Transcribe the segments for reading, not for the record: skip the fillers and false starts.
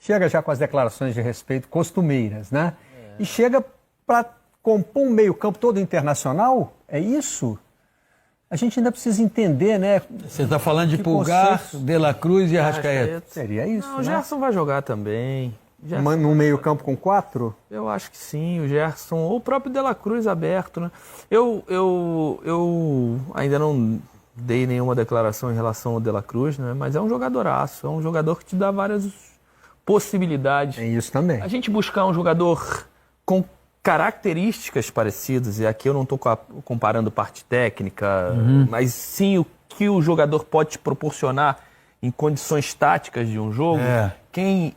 chega já com as declarações de respeito costumeiras, né? E chega para compor um meio-campo todo internacional, é isso? A gente ainda precisa entender, né? Você está falando de Pulgar, De La Cruz e Arrascaeta. Seria isso, Não, né? o Gerson vai jogar também. Num meio-campo com 4? Eu acho que sim, o Gerson, ou o próprio De La Cruz aberto, né? Eu ainda não dei nenhuma declaração em relação ao De La Cruz, né? Mas é um jogadoraço, é um jogador que te dá várias possibilidades. É isso também. A gente buscar um jogador com características parecidas, e aqui eu não estou comparando parte técnica, mas sim o que o jogador pode te proporcionar em condições táticas de um jogo. Quem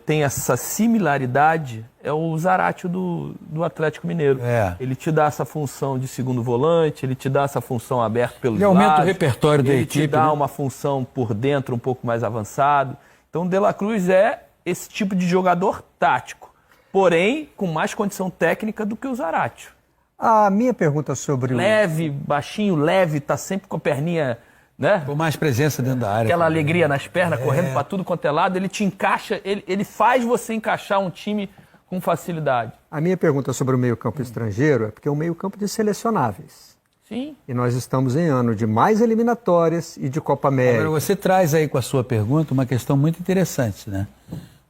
tem essa similaridade é o Zaratio do Atlético Mineiro. Ele te dá essa função de segundo volante, ele te dá essa função aberta pelos lados. Ele aumenta o repertório da equipe. Ele te dá uma função por dentro um pouco mais avançado. Então, o De La Cruz é esse tipo de jogador tático, porém com mais condição técnica do que o Zaratio. A minha pergunta sobre leve, baixinho, leve, tá sempre com a perninha, né? Com mais presença dentro da área. Aquela alegria nas pernas, correndo para tudo quanto é lado, ele te encaixa, ele faz você encaixar um time com facilidade. A minha pergunta sobre o meio-campo estrangeiro é porque é um meio-campo de selecionáveis. Sim. E nós estamos em ano de mais eliminatórias e de Copa América. Agora, você traz aí com a sua pergunta uma questão muito interessante, né?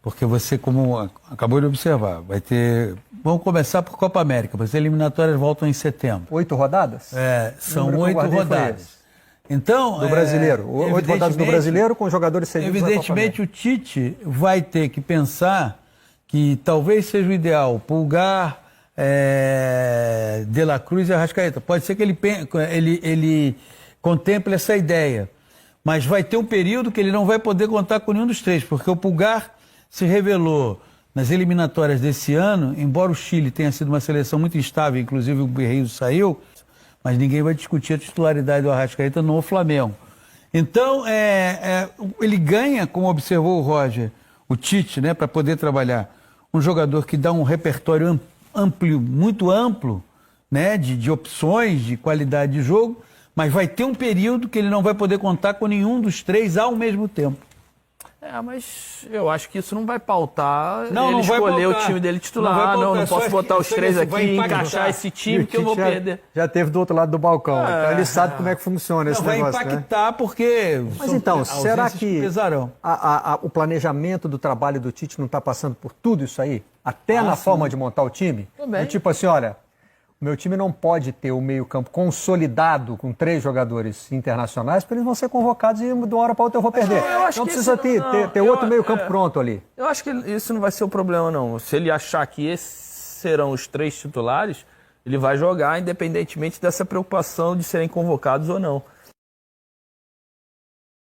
Porque você, como acabou de observar, vai ter... Vamos começar por Copa América, porque as eliminatórias voltam em setembro. 8 rodadas? São 8 rodadas. Então, do brasileiro. 8 rodadas do brasileiro com jogadores cedidos. Evidentemente, o Tite vai ter que pensar que talvez seja o ideal Pulgar, De La Cruz e Arrascaeta. Pode ser que ele contemple essa ideia. Mas vai ter um período que ele não vai poder contar com nenhum dos três, porque o Pulgar se revelou nas eliminatórias desse ano, embora o Chile tenha sido uma seleção muito instável, inclusive o Guerreiro saiu, mas ninguém vai discutir a titularidade do Arrascaeta no Flamengo. Então, ele ganha, como observou o Roger, o Tite, né, para poder trabalhar, um jogador que dá um repertório muito amplo, né, de opções, de qualidade de jogo, mas vai ter um período que ele não vai poder contar com nenhum dos três ao mesmo tempo. Mas eu acho que isso não vai pautar ele não escolher o time dele titular. Não posso botar os três aqui e encaixar esse time que eu vou perder. Já teve do outro lado do balcão, então ele sabe como é que funciona esse negócio. Vai impactar, né? Porque... Mas então, será que o planejamento do trabalho do Tite não está passando por tudo isso aí? Até na forma de montar o time? Também. Tipo assim, olha... O meu time não pode ter o meio-campo consolidado com 3 jogadores internacionais, porque eles vão ser convocados e de uma hora para outra eu vou perder. Não precisa ter outro meio-campo pronto ali. Eu acho que isso não vai ser o problema, não. Se ele achar que esses serão os 3 titulares, ele vai jogar independentemente dessa preocupação de serem convocados ou não.